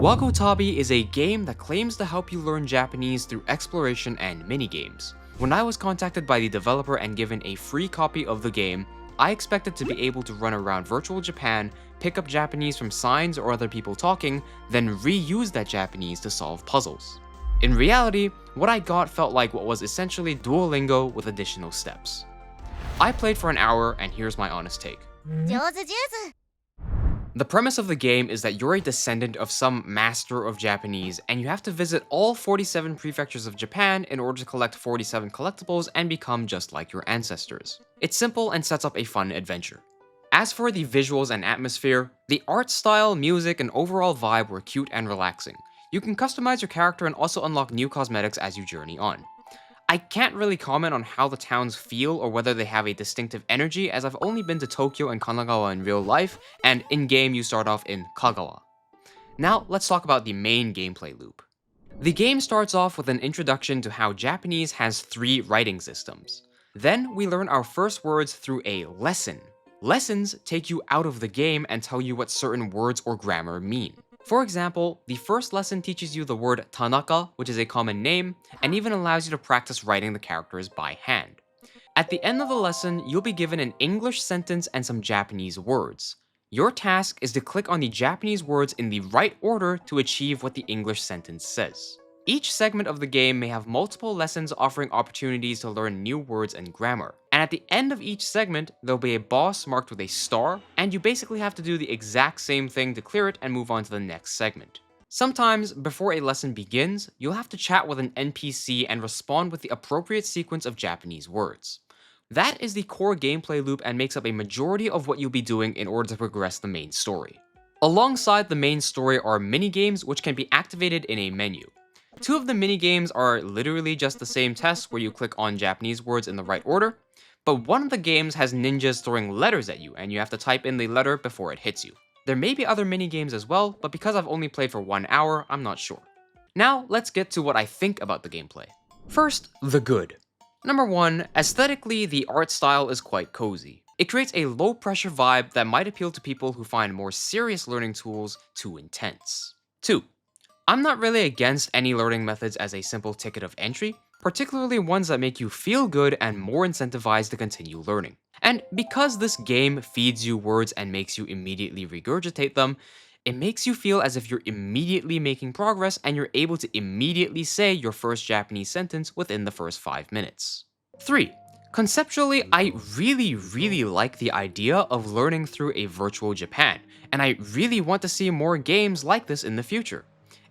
Wagotabi is a game that claims to help you learn Japanese through exploration and minigames. When I was contacted by the developer and given a free copy of the game, I expected to be able to run around virtual Japan, pick up Japanese from signs or other people talking, then reuse that Japanese to solve puzzles. In reality, what I got felt like what was essentially Duolingo with additional steps. I played for an hour, and here's my honest take. Jouzu. The premise of the game is that you're a descendant of some master of Japanese, and you have to visit all 47 prefectures of Japan in order to collect 47 collectibles and become just like your ancestors. It's simple and sets up a fun adventure. As for the visuals and atmosphere, the art style, music, and overall vibe were cute and relaxing. You can customize your character and also unlock new cosmetics as you journey on. I can't really comment on how the towns feel or whether they have a distinctive energy, as I've only been to Tokyo and Kanagawa in real life, and in-game you start off in Kagawa. Now let's talk about the main gameplay loop. The game starts off with an introduction to how Japanese has 3 writing systems. Then we learn our first words through a lesson. Lessons take you out of the game and tell you what certain words or grammar mean. For example, the first lesson teaches you the word Tanaka, which is a common name, and even allows you to practice writing the characters by hand. At the end of the lesson, you'll be given an English sentence and some Japanese words. Your task is to click on the Japanese words in the right order to achieve what the English sentence says. Each segment of the game may have multiple lessons offering opportunities to learn new words and grammar. And at the end of each segment, there'll be a boss marked with a star, and you basically have to do the exact same thing to clear it and move on to the next segment. Sometimes, before a lesson begins, you'll have to chat with an NPC and respond with the appropriate sequence of Japanese words. That is the core gameplay loop and makes up a majority of what you'll be doing in order to progress the main story. Alongside the main story are minigames which can be activated in a menu. 2 of the minigames are literally just the same test where you click on Japanese words in the right order, but one of the games has ninjas throwing letters at you and you have to type in the letter before it hits you. There may be other minigames as well, but because I've only played for 1 hour, I'm not sure. Now, let's get to what I think about the gameplay. First, the good. Number 1, aesthetically, the art style is quite cozy. It creates a low-pressure vibe that might appeal to people who find more serious learning tools too intense. 2. I'm not really against any learning methods as a simple ticket of entry, particularly ones that make you feel good and more incentivized to continue learning. And because this game feeds you words and makes you immediately regurgitate them, it makes you feel as if you're immediately making progress and you're able to immediately say your first Japanese sentence within the first 5 minutes. 3. Conceptually, I really like the idea of learning through a virtual Japan, and I really want to see more games like this in the future.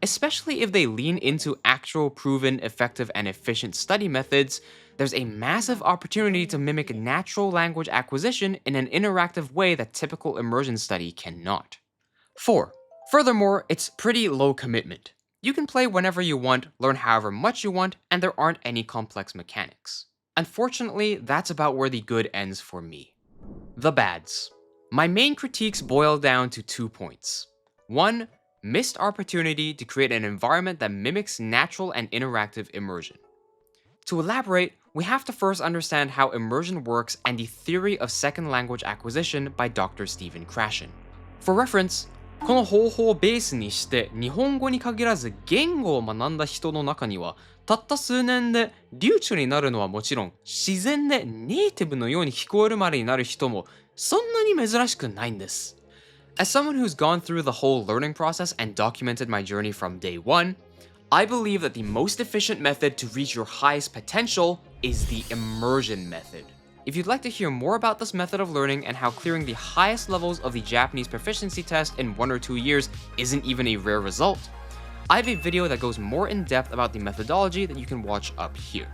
Especially if they lean into actual proven, effective, and efficient study methods, there's a massive opportunity to mimic natural language acquisition in an interactive way that typical immersion study cannot. 4. Furthermore, it's pretty low commitment. You can play whenever you want, learn however much you want, and there aren't any complex mechanics. Unfortunately, that's about where the good ends for me. The bads. My main critiques boil down to 2 points. 1. Missed opportunity to create an environment that mimics natural and interactive immersion. To elaborate, we have to first understand how immersion works and the theory of second language acquisition by Dr. Stephen Krashen. For reference, この方法をベースにして日本語に限らず言語を学んだ人の中にはたった数年で流暢になるのはもちろん自然でネイティブのように聞こえるまでになる人もそんなに珍しくないんです。As someone who's gone through the whole learning process and documented my journey from day 1, I believe that the most efficient method to reach your highest potential is the immersion method. If you'd like to hear more about this method of learning and how clearing the highest levels of the Japanese proficiency test in 1 or 2 years isn't even a rare result, I have a video that goes more in depth about the methodology that you can watch up here.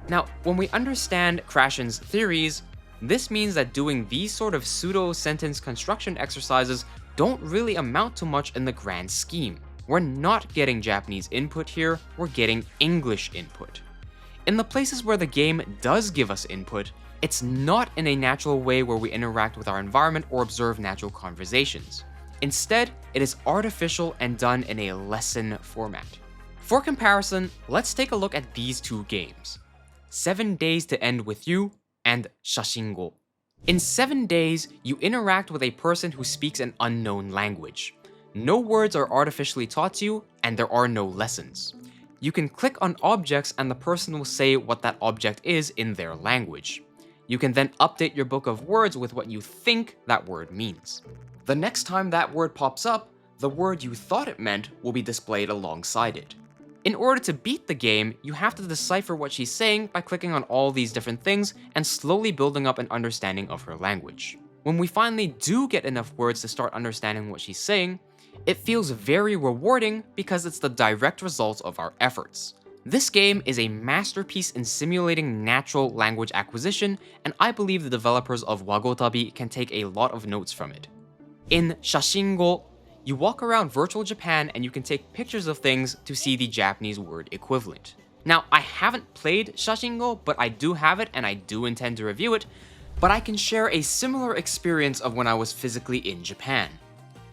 Now, when we understand Krashen's theories, this means that doing these sort of pseudo-sentence construction exercises don't really amount to much in the grand scheme. We're not getting Japanese input here, we're getting English input. In the places where the game does give us input, it's not in a natural way where we interact with our environment or observe natural conversations. Instead, it is artificial and done in a lesson format. For comparison, let's take a look at these 2 games. 7 Days to End With You and Shashingo. In 7 days, you interact with a person who speaks an unknown language. No words are artificially taught to you, and there are no lessons. You can click on objects and the person will say what that object is in their language. You can then update your book of words with what you think that word means. The next time that word pops up, the word you thought it meant will be displayed alongside it. In order to beat the game, you have to decipher what she's saying by clicking on all these different things and slowly building up an understanding of her language. When we finally do get enough words to start understanding what she's saying, it feels very rewarding because it's the direct result of our efforts. This game is a masterpiece in simulating natural language acquisition, and I believe the developers of Wagotabi can take a lot of notes from it. In Shashingo, you walk around virtual Japan and you can take pictures of things to see the Japanese word equivalent. Now, I haven't played Shashingo, but I do have it and I do intend to review it, but I can share a similar experience of when I was physically in Japan.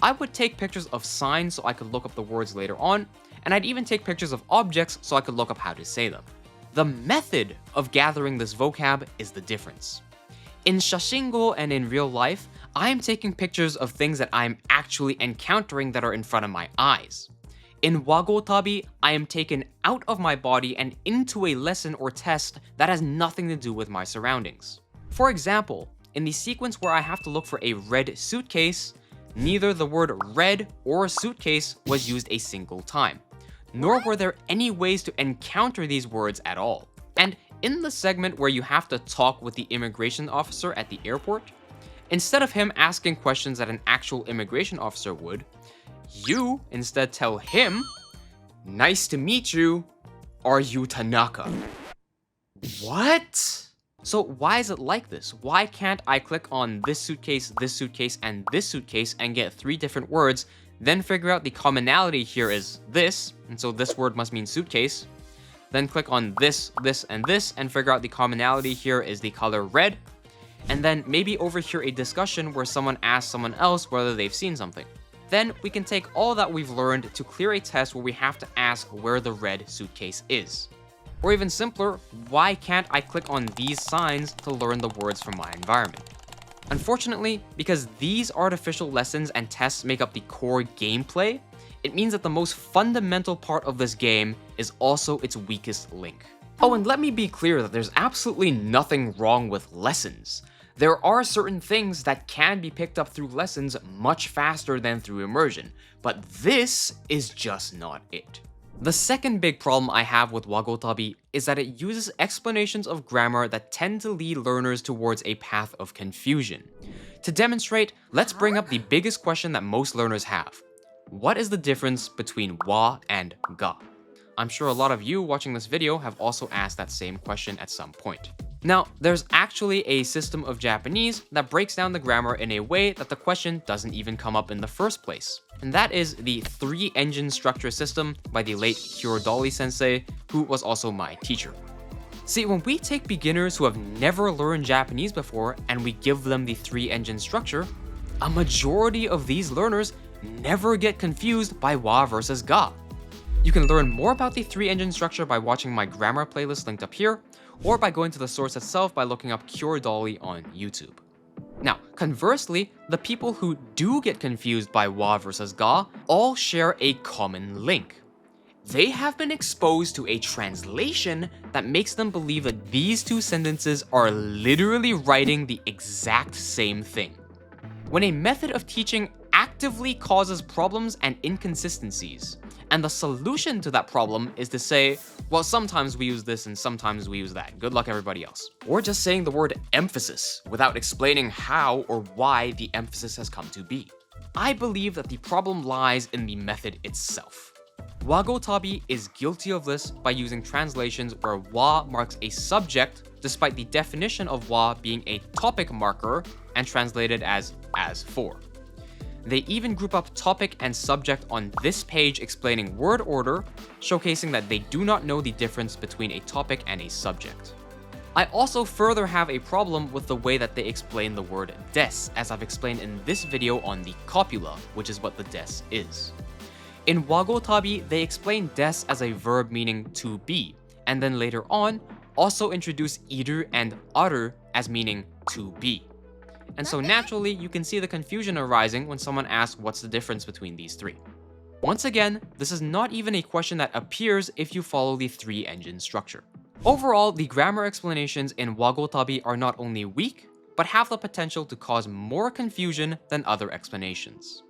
I would take pictures of signs so I could look up the words later on, and I'd even take pictures of objects so I could look up how to say them. The method of gathering this vocab is the difference. In Shashingo and in real life, I am taking pictures of things that I'm actually encountering that are in front of my eyes. In Wagotabi, I am taken out of my body and into a lesson or test that has nothing to do with my surroundings. For example, in the sequence where I have to look for a red suitcase, neither the word red or suitcase was used a single time, nor were there any ways to encounter these words at all. And in the segment where you have to talk with the immigration officer at the airport, instead of him asking questions that an actual immigration officer would, you instead tell him, "Nice to meet you, are you Tanaka?" What? So why is it like this? Why can't I click on this suitcase, and this suitcase and get 3 different words, then figure out the commonality here is this, and so this word must mean suitcase, then click on this, and this, and figure out the commonality here is the color red, and then maybe overhear a discussion where someone asks someone else whether they've seen something. Then we can take all that we've learned to clear a test where we have to ask where the red suitcase is. Or even simpler, why can't I click on these signs to learn the words from my environment? Unfortunately, because these artificial lessons and tests make up the core gameplay, it means that the most fundamental part of this game is also its weakest link. Oh, and let me be clear that there's absolutely nothing wrong with lessons. There are certain things that can be picked up through lessons much faster than through immersion, but this is just not it. The second big problem I have with Wagotabi is that it uses explanations of grammar that tend to lead learners towards a path of confusion. To demonstrate, let's bring up the biggest question that most learners have. What is the difference between wa and ga? I'm sure a lot of you watching this video have also asked that same question at some point. Now, there's actually a system of Japanese that breaks down the grammar in a way that the question doesn't even come up in the first place. And that is the 3-engine structure system by the late Hirodali sensei, who was also my teacher. See, when we take beginners who have never learned Japanese before and we give them the 3-engine structure, a majority of these learners never get confused by wa versus ga. You can learn more about the 3-engine structure by watching my grammar playlist linked up here, or by going to the source itself by looking up Hirodali on YouTube. Now, conversely, the people who do get confused by wa versus ga all share a common link. They have been exposed to a translation that makes them believe that these 2 sentences are literally writing the exact same thing. When a method of teaching actively causes problems and inconsistencies, and the solution to that problem is to say, well, sometimes we use this and sometimes we use that. Good luck, everybody else. Or just saying the word emphasis without explaining how or why the emphasis has come to be. I believe that the problem lies in the method itself. Wagotabi is guilty of this by using translations where wa marks a subject despite the definition of wa being a topic marker and translated as for. They even group up topic and subject on this page explaining word order, showcasing that they do not know the difference between a topic and a subject. I also further have a problem with the way that they explain the word des, as I've explained in this video on the copula, which is what the des is. In Wagotabi, they explain des as a verb meaning to be, and then later on, also introduce iru and aru as meaning to be. and so naturally you can see the confusion arising when someone asks what's the difference between these three. Once again, this is not even a question that appears if you follow the three-engine structure. Overall, the grammar explanations in Wagotabi are not only weak, but have the potential to cause more confusion than other explanations.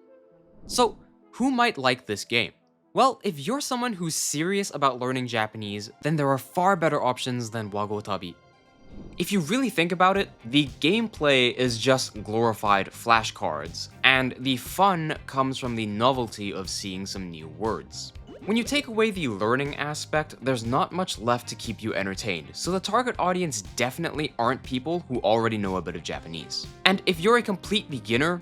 So, who might like this game? Well, if you're someone who's serious about learning Japanese, then there are far better options than Wagotabi. If you really think about it, the gameplay is just glorified flashcards, and the fun comes from the novelty of seeing some new words. When you take away the learning aspect, there's not much left to keep you entertained, so the target audience definitely aren't people who already know a bit of Japanese. And if you're a complete beginner,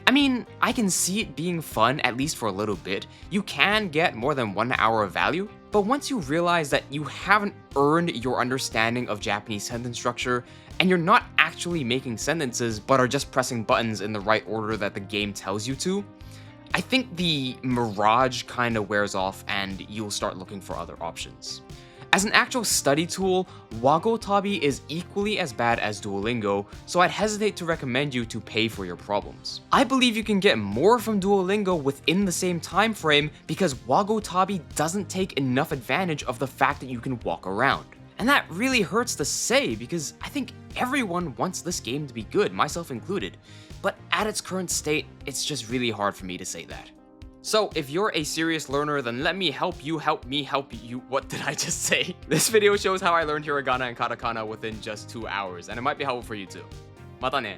I mean, I can see it being fun at least for a little bit. You can get more than 1 hour of value, but once you realize that you haven't earned your understanding of Japanese sentence structure, and you're not actually making sentences but are just pressing buttons in the right order that the game tells you to, I think the mirage kinda wears off and you'll start looking for other options. As an actual study tool, Wagotabi is equally as bad as Duolingo, so I'd hesitate to recommend you to pay for your problems. I believe you can get more from Duolingo within the same time frame because Wagotabi doesn't take enough advantage of the fact that you can walk around. And that really hurts to say because I think everyone wants this game to be good, myself included. But at its current state, it's just really hard for me to say that. So if you're a serious learner, then let me help you help me help you. What did I just say? This video shows how I learned hiragana and katakana within just 2 hours, and it might be helpful for you too. Mata ne!